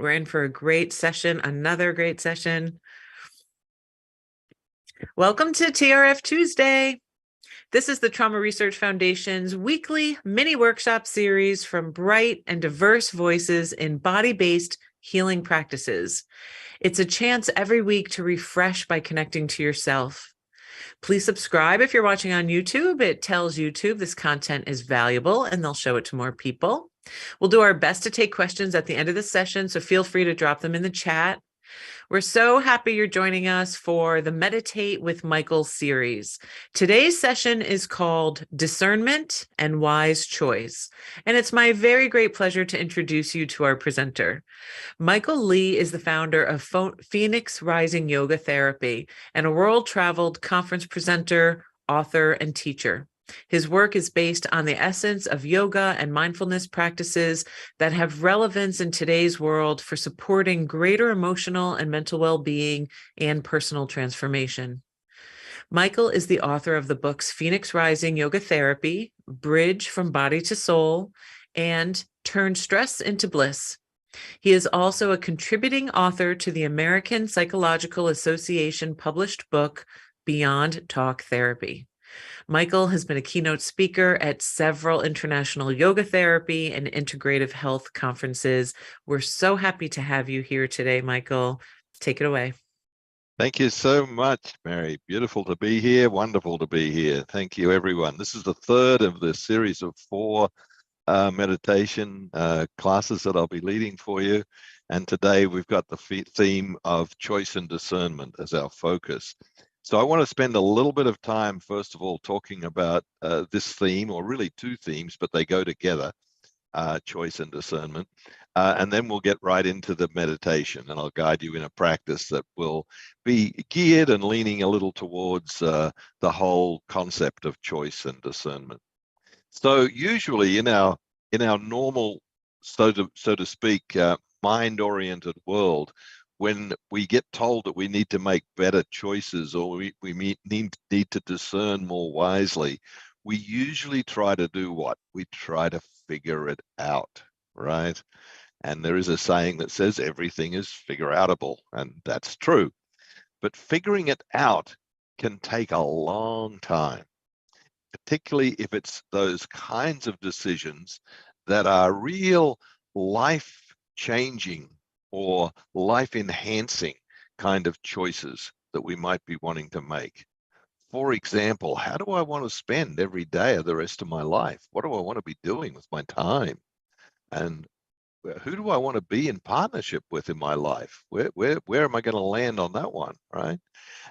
We're in for a great session, another great session. Welcome to TRF Tuesday. This is the Trauma Research Foundation's weekly mini workshop series from bright and diverse voices in body-based healing practices. It's a chance every week to refresh by connecting to yourself. Please subscribe if you're watching on YouTube. It tells YouTube this content is valuable and they'll show it to more people. We'll do our best to take questions at the end of the session, so feel free to drop them in the chat. We're so happy you're joining us for the Meditate with Michael series. Today's session is called Discernment and Wise Choice, and it's my very great pleasure to introduce you to our presenter. Michael Lee is the founder of Phoenix Rising Yoga Therapy and a world-traveled conference presenter, author, and teacher. His work is based on the essence of yoga and mindfulness practices that have relevance in today's world for supporting greater emotional and mental well-being and personal transformation. Michael is the author of the books Phoenix Rising Yoga Therapy, Bridge from Body to Soul, and Turn Stress into Bliss. He is also a contributing author to the American Psychological Association published book, Beyond Talk Therapy. Michael has been a keynote speaker at several international yoga therapy and integrative health conferences. We're so happy to have you here today, Michael. Take it away. Thank you so much, Mary. Beautiful to be here. Wonderful to be here. Thank you, everyone. This is the third of the series of 4 meditation classes that I'll be leading for you. And today we've got the theme of choice and discernment as our focus. So I want to spend a little bit of time, first of all, talking about this theme, or really 2 themes, but they go together, choice and discernment. And then we'll get right into the meditation, and I'll guide you in a practice that will be geared and leaning a little towards the whole concept of choice and discernment. So usually in our normal, so to speak, mind-oriented world, when we get told that we need to make better choices, or we need to discern more wisely, we usually try to do what? We try to figure it out, right? And there is a saying that says everything is figure-outable, and that's true. But figuring it out can take a long time, particularly if it's those kinds of decisions that are real life-changing or life-enhancing kind of choices that we might be wanting to make. For example, how do I want to spend every day of the rest of my life? What do I want to be doing with my time? And who do I want to be in partnership with in my life? Where am I going to land on that one, right?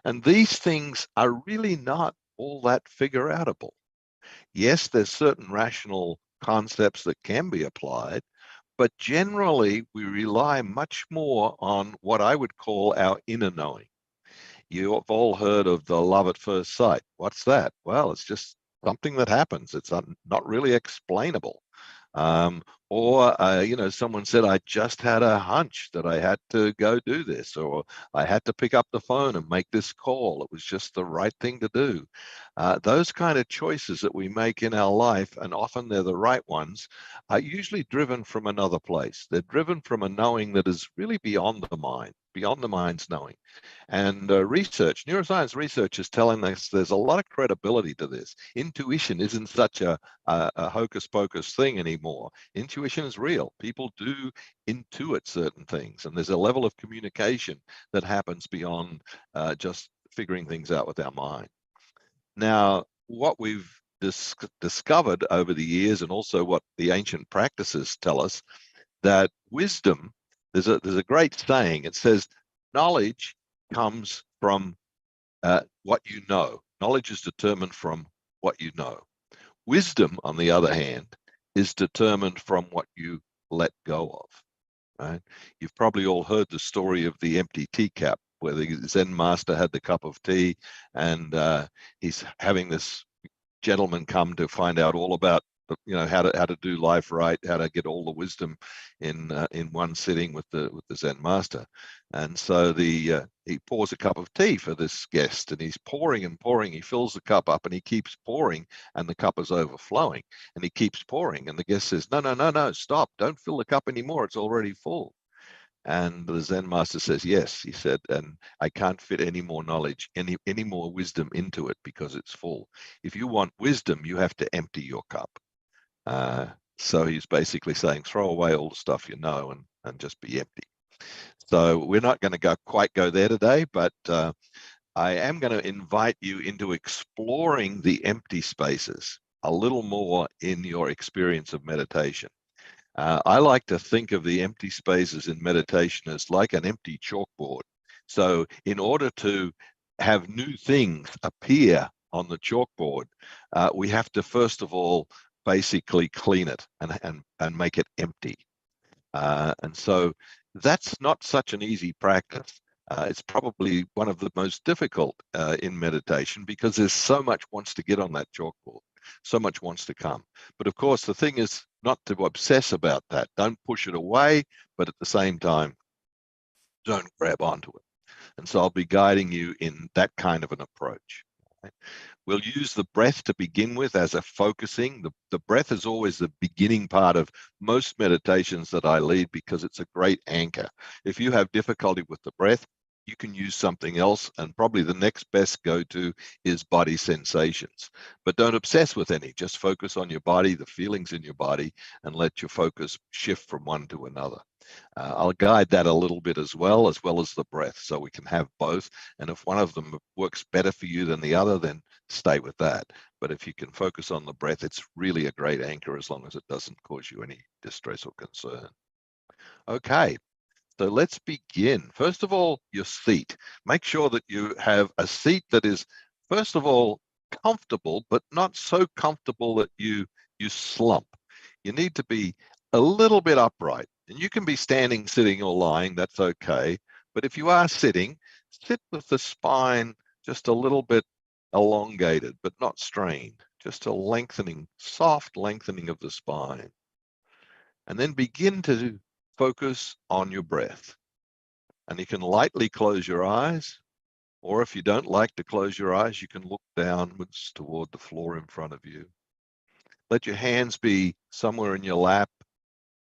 And these things are really not all that figure-outable. Yes, there's certain rational concepts that can be applied, but generally we rely much more on what I would call our inner knowing. You've all heard of the love at first sight. What's that? Well, it's just something that happens. It's not really explainable. Someone said, I just had a hunch that I had to go do this, or I had to pick up the phone and make this call. It was just the right thing to do. Those kind of choices that we make in our life, and often they're the right ones, are usually driven from another place. They're driven from a knowing that is really beyond the mind, beyond the mind's knowing. And neuroscience research is telling us there's a lot of credibility to this. Intuition isn't such a hocus pocus thing anymore. Intuition is real. People do intuit certain things, and there's a level of communication that happens beyond just figuring things out with our mind. Now, what we've discovered over the years, and also what the ancient practices tell us, that wisdom, there's a great saying. It says, knowledge comes from what you know. Knowledge is determined from what you know. Wisdom, on the other hand, is determined from what you let go of, right? You've probably all heard the story of the empty teacup, where the Zen master had the cup of tea, and he's having this gentleman come to find out all about, how to do life right, how to get all the wisdom in one sitting with the Zen master. And so he pours a cup of tea for this guest, and he's pouring and pouring. He fills the cup up, and he keeps pouring, and the cup is overflowing. And he keeps pouring, and the guest says, no, stop, don't fill the cup anymore, it's already full. And the Zen master says, yes, he said, and I can't fit any more knowledge, any more wisdom into it because it's full. If you want wisdom, you have to empty your cup. So he's basically saying, throw away all the stuff you know and just be empty. So we're not going to quite go there today, but I am going to invite you into exploring the empty spaces a little more in your experience of meditation. I like to think of the empty spaces in meditation as like an empty chalkboard. So in order to have new things appear on the chalkboard, we have to first of all basically clean it and make it empty. And so that's not such an easy practice. It's probably one of the most difficult in meditation because there's so much wants to get on that chalkboard, so much wants to come. But of course, the thing is not to obsess about that. Don't push it away, but at the same time, don't grab onto it. And so I'll be guiding you in that kind of an approach. Right? We'll use the breath to begin with as a focusing. The breath is always the beginning part of most meditations that I lead because it's a great anchor. If you have difficulty with the breath, you can use something else, and probably the next best go-to is body sensations. But don't obsess with any. Just focus on your body, the feelings in your body, and let your focus shift from one to another. I'll guide that a little bit as well as the breath, so we can have both. And if one of them works better for you than the other, then stay with that. But if you can focus on the breath, it's really a great anchor as long as it doesn't cause you any distress or concern. Okay, so let's begin. First of all, your seat. Make sure that you have a seat that is, first of all, comfortable, but not so comfortable that you slump. You need to be a little bit upright. And you can be standing, sitting, or lying, that's okay. But if you are sitting, sit with the spine just a little bit elongated, but not strained. Just a lengthening, soft lengthening of the spine. And then begin to focus on your breath. And you can lightly close your eyes, or if you don't like to close your eyes, you can look downwards toward the floor in front of you. Let your hands be somewhere in your lap.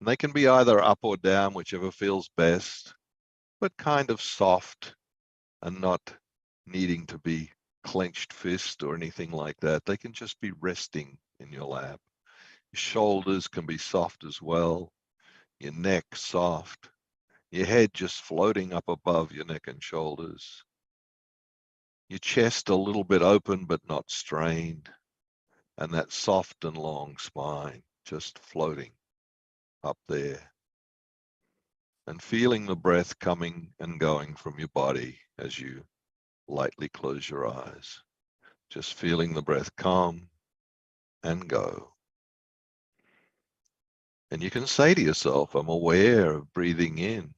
And they can be either up or down, whichever feels best, but kind of soft and not needing to be clenched fist or anything like that. They can just be resting in your lap. Your shoulders can be soft as well. Your neck soft. Your head just floating up above your neck and shoulders. Your chest a little bit open but not strained. And that soft and long spine just floating up there. And feeling the breath coming and going from your body as you lightly close your eyes. Just feeling the breath come and go. And you can say to yourself, I'm aware of breathing in.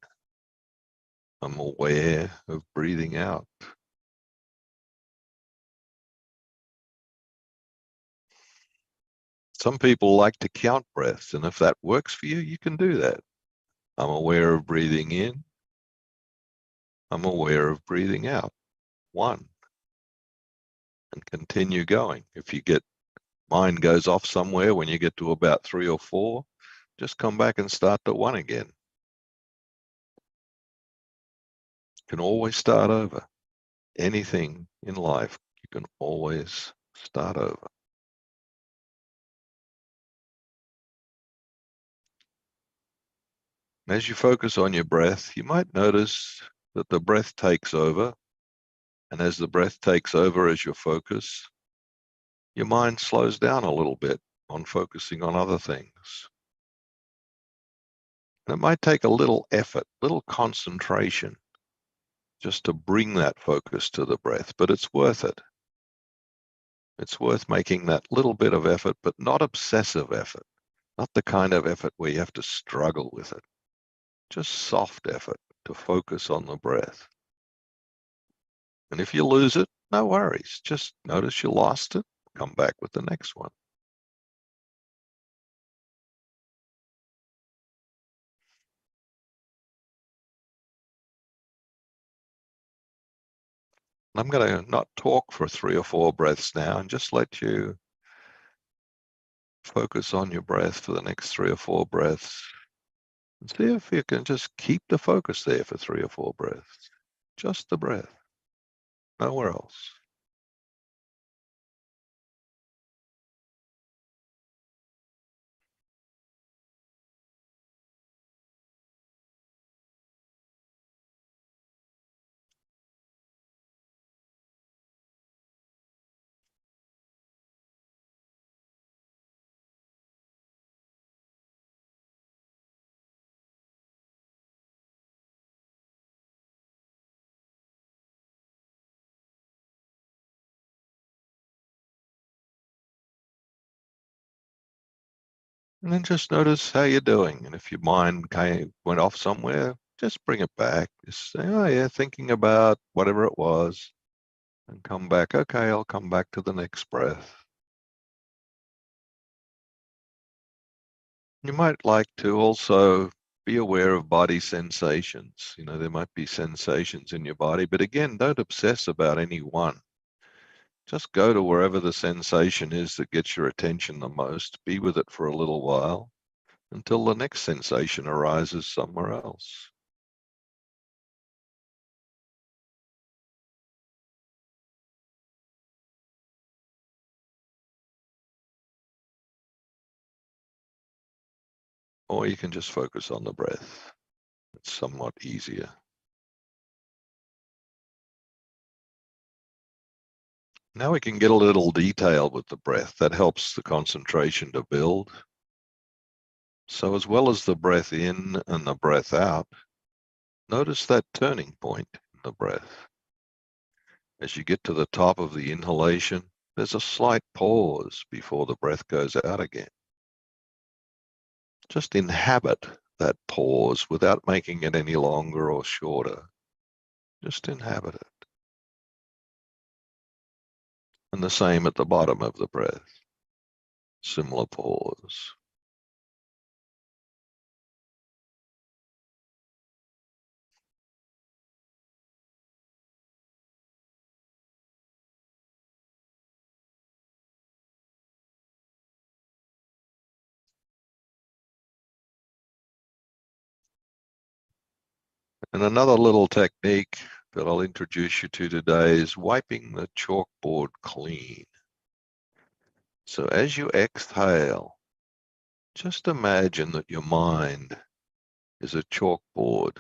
I'm aware of breathing out. Some people like to count breaths, and if that works for you, you can do that. I'm aware of breathing in. I'm aware of breathing out. 1. And continue going. If you get mind goes off somewhere when you get to about 3 or 4, just come back and start at 1 again. You can always start over. Anything in life, you can always start over. As you focus on your breath, you might notice that the breath takes over. And as the breath takes over as your focus, your mind slows down a little bit on focusing on other things. And it might take a little effort, little concentration, just to bring that focus to the breath, but it's worth it. It's worth making that little bit of effort, but not obsessive effort, not the kind of effort where you have to struggle with it. Just soft effort to focus on the breath. And if you lose it, no worries. Just notice you lost it, come back with the next one. I'm going to not talk for 3 or 4 breaths now and just let you focus on your breath for the next 3 or 4 breaths. And see if you can just keep the focus there for 3 or 4 breaths. Just the breath, nowhere else. And then just notice how you're doing. And if your mind went off somewhere, just bring it back. Just say, oh yeah, thinking about whatever it was, and come back. Okay, I'll come back to the next breath. You might like to also be aware of body sensations. There might be sensations in your body, but again, don't obsess about any one. Just go to wherever the sensation is that gets your attention the most. Be with it for a little while until the next sensation arises somewhere else. Or you can just focus on the breath. It's somewhat easier. Now we can get a little detailed with the breath. That helps the concentration to build. So as well as the breath in and the breath out, notice that turning point in the breath. As you get to the top of the inhalation, there's a slight pause before the breath goes out again. Just inhabit that pause without making it any longer or shorter. Just inhabit it. And the same at the bottom of the breath. Similar pause. And another little technique that I'll introduce you to today is wiping the chalkboard clean. So as you exhale, just imagine that your mind is a chalkboard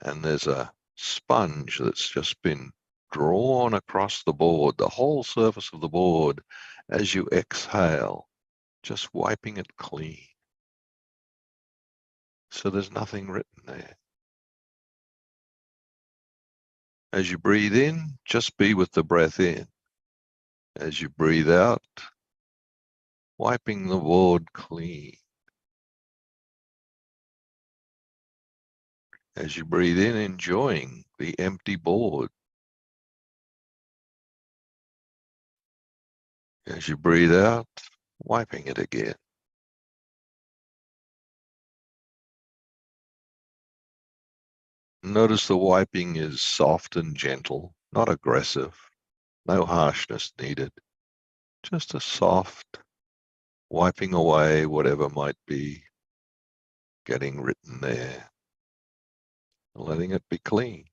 and there's a sponge that's just been drawn across the board, the whole surface of the board, as you exhale, just wiping it clean. So there's nothing written there. As you breathe in, just be with the breath in. As you breathe out, wiping the board clean. As you breathe in, enjoying the empty board. As you breathe out, wiping it again. Notice the wiping is soft and gentle, not aggressive, no harshness needed. Just a soft wiping away whatever might be getting written there, letting it be clean.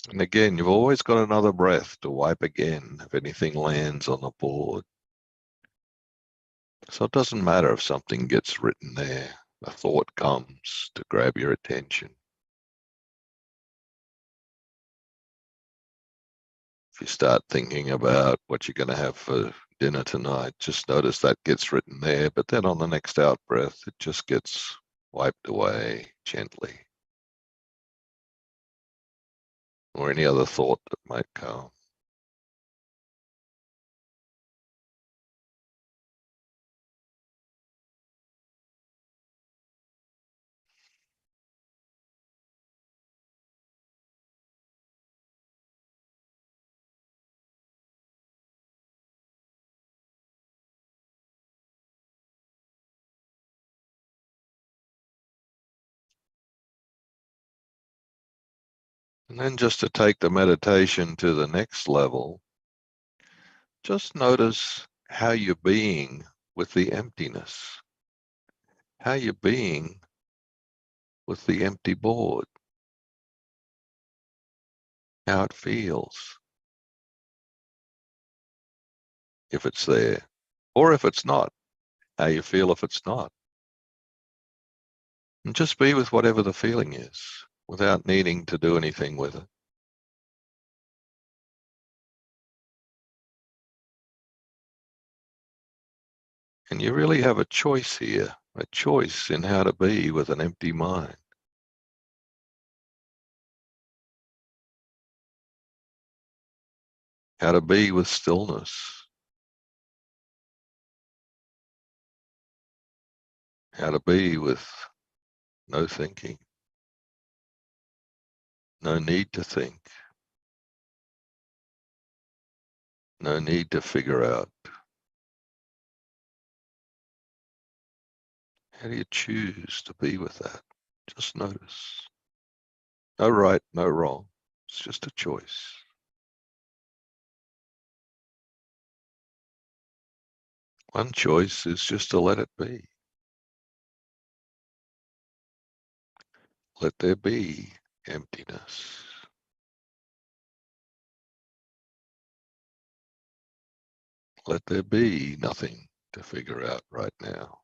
And again, you've always got another breath to wipe again if anything lands on the board. So it doesn't matter if something gets written there, a thought comes to grab your attention. If you start thinking about what you're going to have for dinner tonight, just notice that gets written there, but then on the next out breath, it just gets wiped away gently. Or any other thought that might come. And then just to take the meditation to the next level, just notice how you're being with the emptiness, how you're being with the empty board, how it feels, if it's there, or if it's not, how you feel if it's not. And just be with whatever the feeling is without needing to do anything with it. And you really have a choice here, a choice in how to be with an empty mind. How to be with stillness. How to be with no thinking. No need to think. No need to figure out. How do you choose to be with that? Just notice. No right, no wrong. It's just a choice. One choice is just to let it be. Let there be emptiness. Let there be nothing to figure out right now.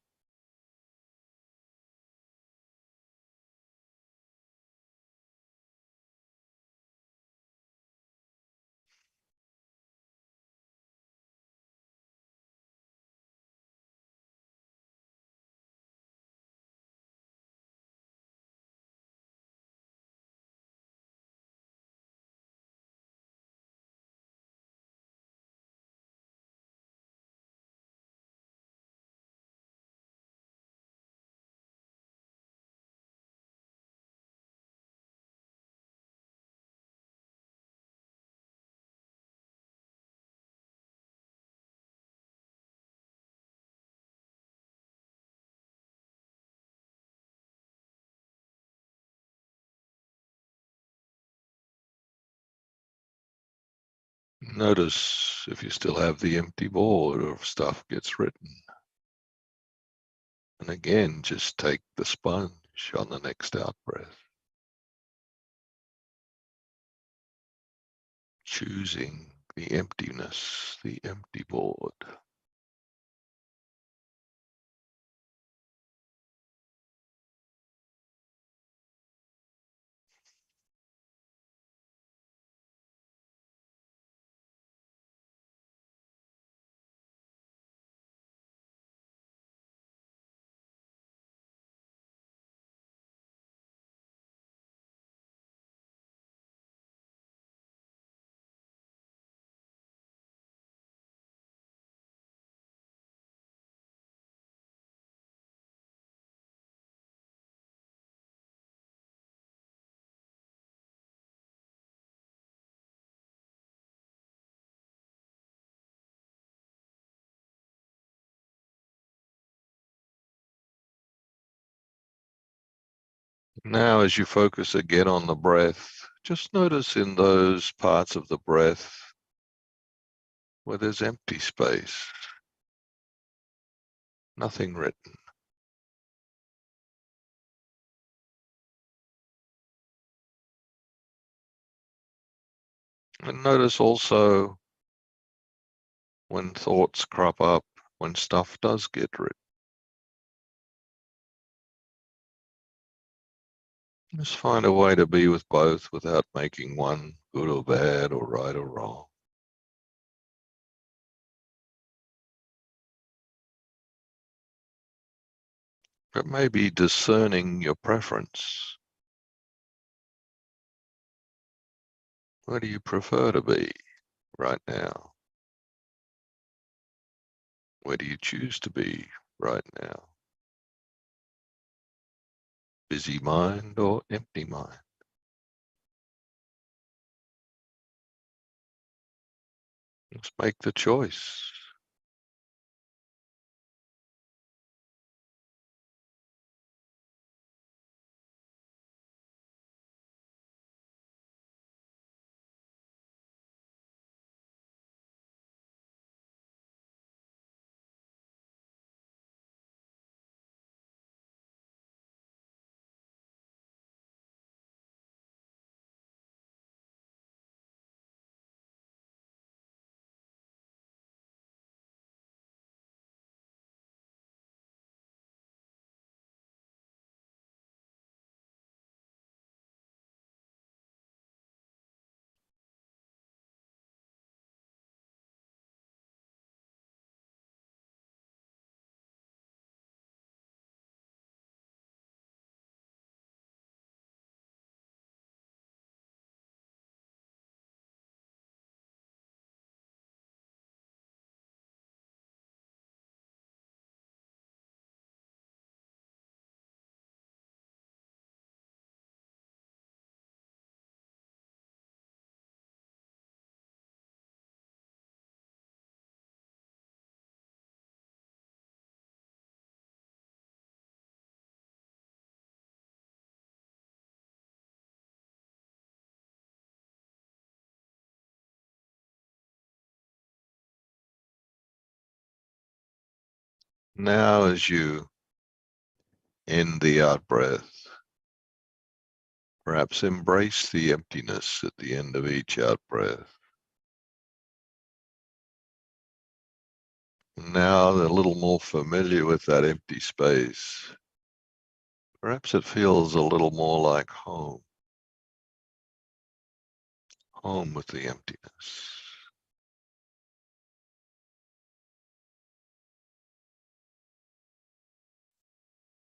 Notice if you still have the empty board or if stuff gets written. And again, just take the sponge on the next out breath. Choosing the emptiness, the empty board. Now, as you focus again on the breath, just notice in those parts of the breath where there's empty space, nothing written. And notice also when thoughts crop up, when stuff does get written. Just find a way to be with both without making one good or bad or right or wrong. But maybe discerning your preference. Where do you prefer to be right now? Where do you choose to be right now? Busy mind or empty mind? Just make the choice. Now, as you end the out breath, perhaps embrace the emptiness at the end of each out breath. Now, a little more familiar with that empty space. Perhaps it feels a little more like home. Home with the emptiness.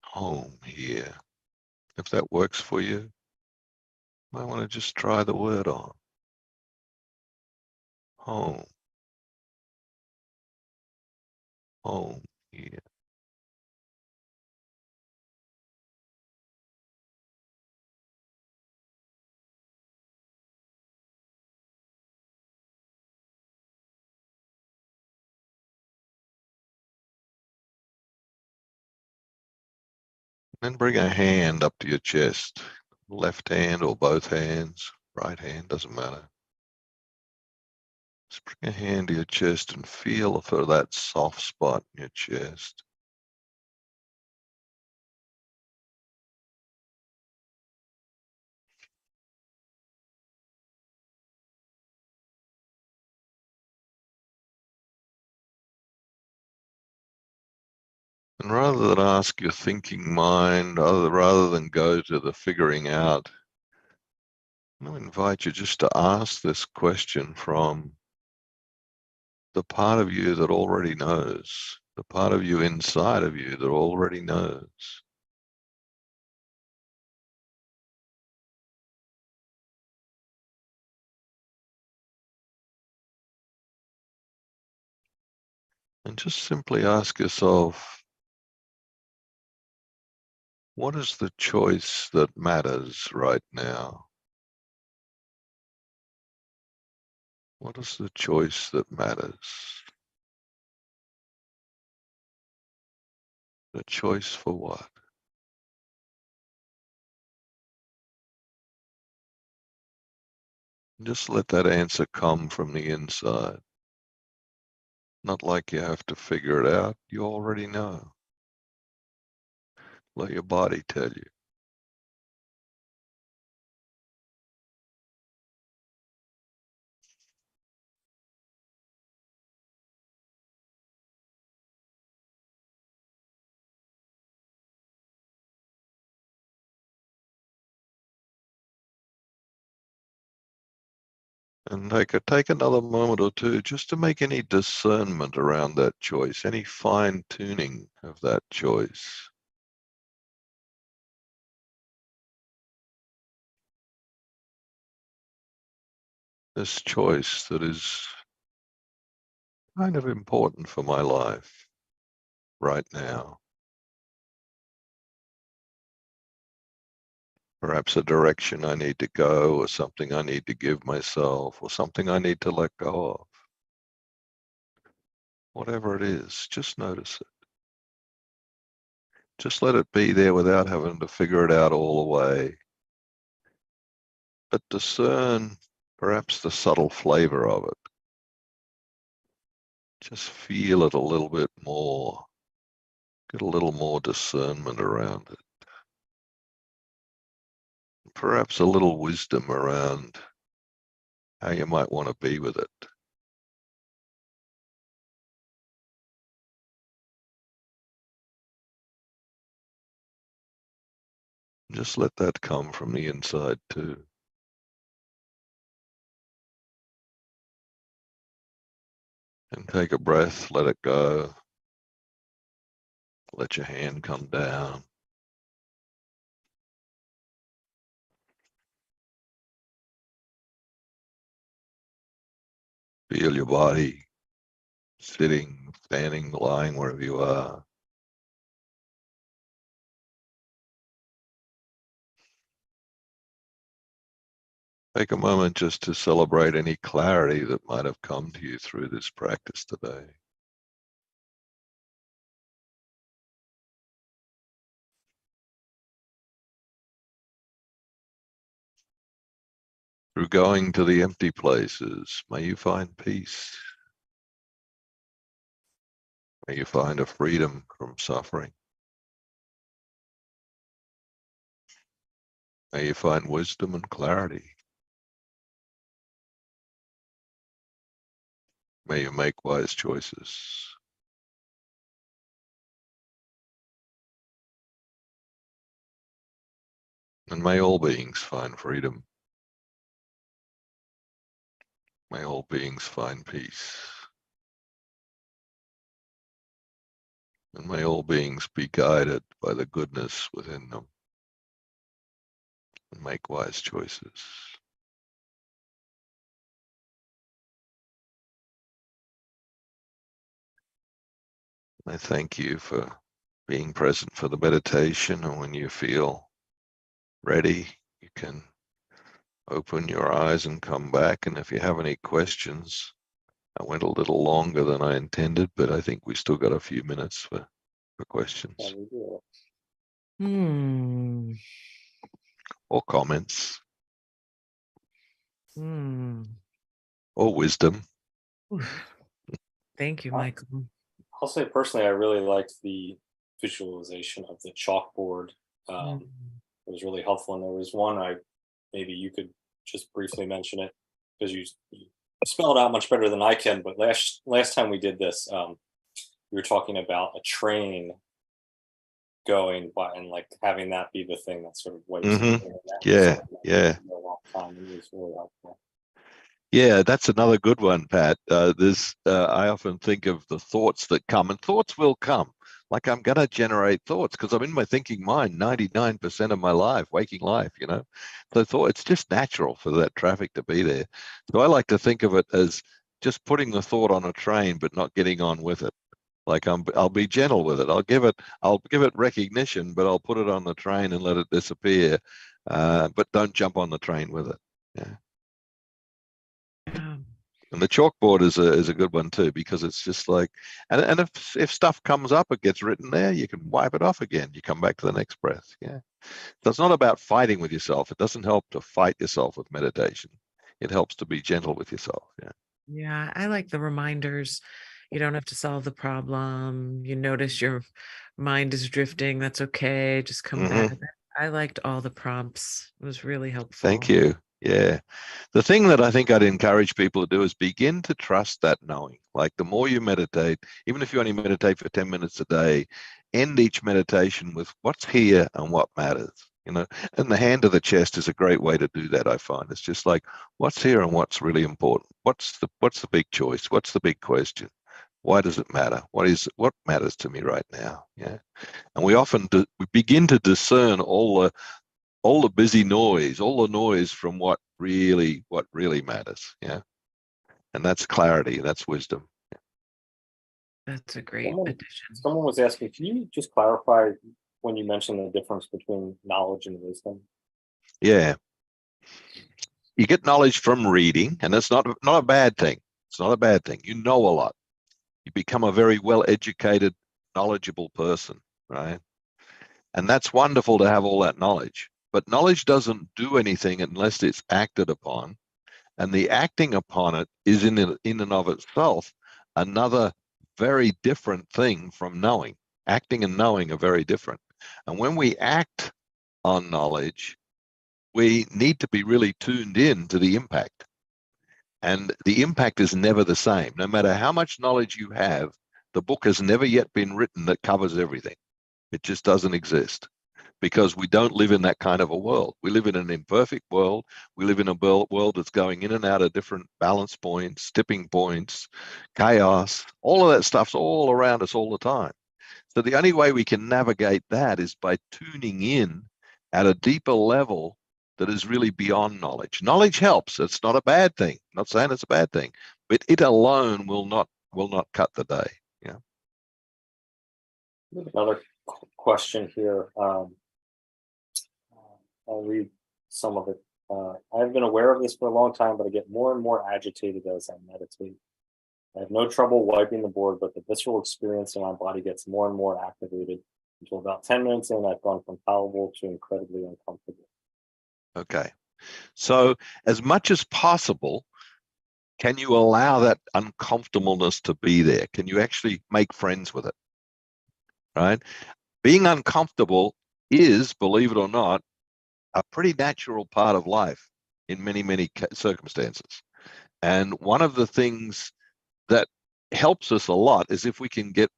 Home here. If that works for you, you might want to just try the word on. Home. Home here. Then bring a hand up to your chest. Left hand or both hands. Right hand, doesn't matter. Just bring a hand to your chest and feel for that soft spot in your chest. And rather than ask your thinking mind, rather than go to the figuring out, I'm going to invite you just to ask this question from the part of you that already knows, the part of you inside of you that already knows. And just simply ask yourself, what is the choice that matters right now? What is the choice that matters? The choice for what? Just let that answer come from the inside. Not like you have to figure it out. You already know. Let your body tell you. And take another moment or two just to make any discernment around that choice, any fine tuning of that choice. This choice that is kind of important for my life right now. Perhaps a direction I need to go, or something I need to give myself, or something I need to let go of. Whatever it is, just notice it. Just let it be there without having to figure it out all the way. But discern perhaps the subtle flavor of it. Just feel it a little bit more. Get a little more discernment around it. Perhaps a little wisdom around how you might want to be with it. Just let that come from the inside too. And take a breath, let it go. Let your hand come down. Feel your body sitting, standing, lying, wherever you are. Take a moment just to celebrate any clarity that might have come to you through this practice today. Through going to the empty places, may you find peace. May you find a freedom from suffering. May you find wisdom and clarity. May you make wise choices. And may all beings find freedom. May all beings find peace. And may all beings be guided by the goodness within them and make wise choices. I thank you for being present for the meditation, and when you feel ready, you can open your eyes and come back. And if you have any questions, I went a little longer than I intended, but I think we still got a few minutes for questions or comments or wisdom. Thank you, Michael. I'll say personally, I really liked the visualization of the chalkboard. It was really helpful. And there was one maybe you could just briefly mention it, because you spell it out much better than I can. But last time we did this, we were talking about a train going by and like having that be the thing that sort of wipes Yeah. a long time. It was really helpful. Yeah, that's another good one, Pat. I often think of the thoughts that come, and thoughts will come. Like, I'm going to generate thoughts because I'm in my thinking mind 99% of my life, waking life, So it's just natural for that traffic to be there. So I like to think of it as just putting the thought on a train, but not getting on with it. Like, I'll be gentle with it. I'll give it recognition, but I'll put it on the train and let it disappear. But don't jump on the train with it. Yeah. And the chalkboard is a good one too, because it's just like, and if stuff comes up, it gets written there, you can wipe it off again. You come back to the next breath. Yeah. So it's not about fighting with yourself. It doesn't help to fight yourself with meditation. It helps to be gentle with yourself. Yeah. Yeah, I like the reminders. You don't have to solve the problem. You notice your mind is drifting. That's okay. Just come back. I liked all the prompts. It was really helpful. Thank you. Yeah. The thing that I think I'd encourage people to do is begin to trust that knowing. Like, the more you meditate, even if you only meditate for 10 minutes a day, end each meditation with what's here and what matters. And the hand of the chest is a great way to do that, I find. It's just like, what's here and what's really important? What's the big choice? What's the big question? Why does it matter? What matters to me right now? Yeah. And we often we begin to discern all the busy noise, all the noise from what really matters. Yeah. And that's clarity, that's wisdom. That's a great addition. Someone was asking, can you just clarify when you mentioned the difference between knowledge and wisdom? Yeah. You get knowledge from reading, and that's not a bad thing. It's not a bad thing. You know a lot. You become a very well-educated, knowledgeable person, right? And that's wonderful to have all that knowledge. But knowledge doesn't do anything unless it's acted upon. And the acting upon it is in and of itself another very different thing from knowing. Acting and knowing are very different. And when we act on knowledge, we need to be really tuned in to the impact. And the impact is never the same. No matter how much knowledge you have, the book has never yet been written that covers everything. It just doesn't exist, because we don't live in that kind of a world. We live in an imperfect world. We live in a world that's going in and out of different balance points, tipping points, chaos. All of that stuff's all around us all the time. So the only way we can navigate that is by tuning in at a deeper level that is really beyond knowledge. Knowledge helps. It's not a bad thing. I'm not saying it's a bad thing, but it alone will not cut the day. Yeah. Another question here. I'll read some of it. I've been aware of this for a long time, but I get more and more agitated as I meditate. I have no trouble wiping the board, but the visceral experience in my body gets more and more activated until about 10 minutes in, I've gone from palatable to incredibly uncomfortable. Okay. So as much as possible, Can you allow that uncomfortableness to be there? Can you actually make friends with it? Right? Being uncomfortable is, believe it or not, a pretty natural part of life in many, many circumstances. And one of the things that helps us a lot is if we can get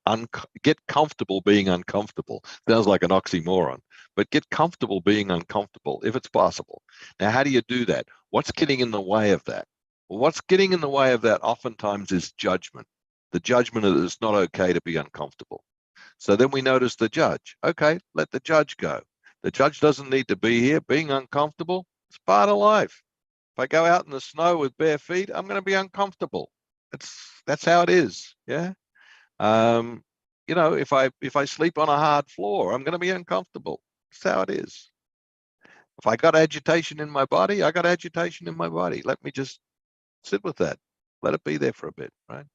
comfortable being uncomfortable. Sounds like an oxymoron, but get comfortable being uncomfortable if it's possible. Now, how do you do that? What's getting in the way of that? Well, what's getting in the way of that oftentimes is judgment. The judgment that it's not okay to be uncomfortable. So then we notice the judge. Okay, let the judge go. The judge doesn't need to be here. Being uncomfortable, it's part of life. If I go out in the snow with bare feet, I'm going to be uncomfortable. That's how it is. Yeah. If I sleep on a hard floor, I'm going to be uncomfortable. That's how it is. If I got agitation in my body, I got agitation in my body. Let me just sit with that. Let it be there for a bit, right?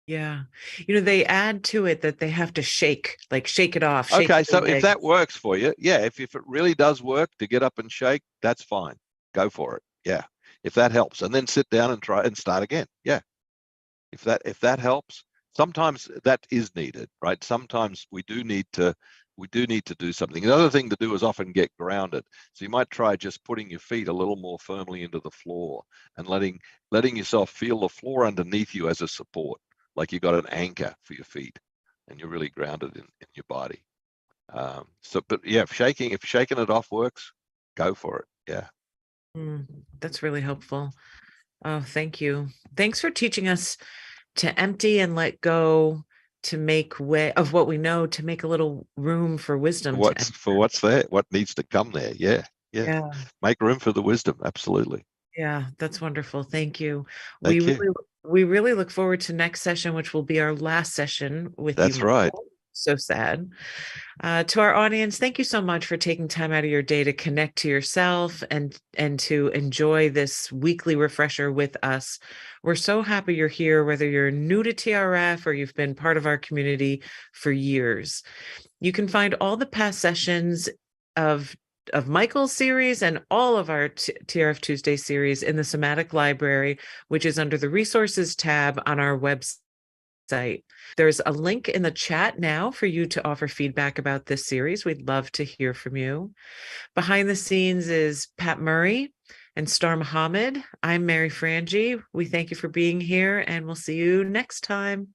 Yeah. They add to it that they have to shake it off. Okay, so if that works for you, yeah, if it really does work to get up and shake, that's fine. Go for it. Yeah. If that helps, and then sit down and try and start again. Yeah. If that helps, sometimes that is needed, right? Sometimes we do need to do something. The other thing to do is often get grounded. So you might try just putting your feet a little more firmly into the floor and letting yourself feel the floor underneath you as a support, like you got an anchor for your feet and you're really grounded in your body. But yeah, if shaking it off works, go for it. Yeah. That's really helpful. Oh, thank you. Thanks for teaching us to empty and let go, to make way of what we know, to make a little room for wisdom. What's there, what needs to come there. Yeah. Make room for the wisdom. Absolutely. Yeah, that's wonderful. Thank you. Thank you. We really look forward to next session, which will be our last session with you. That's right. So sad. To our audience, thank you so much for taking time out of your day to connect to yourself and to enjoy this weekly refresher with us. We're so happy you're here, whether you're new to TRF or you've been part of our community for years. You can find all the past sessions of Michael's series and all of our TRF Tuesday series in the Somatic Library, which is under the Resources tab on our website. There's a link in the chat now for you to offer feedback about this series. We'd love to hear from you. Behind the scenes is Pat Murray and Star Muhammad. I'm Mary Frangie. We thank you for being here, and we'll see you next time.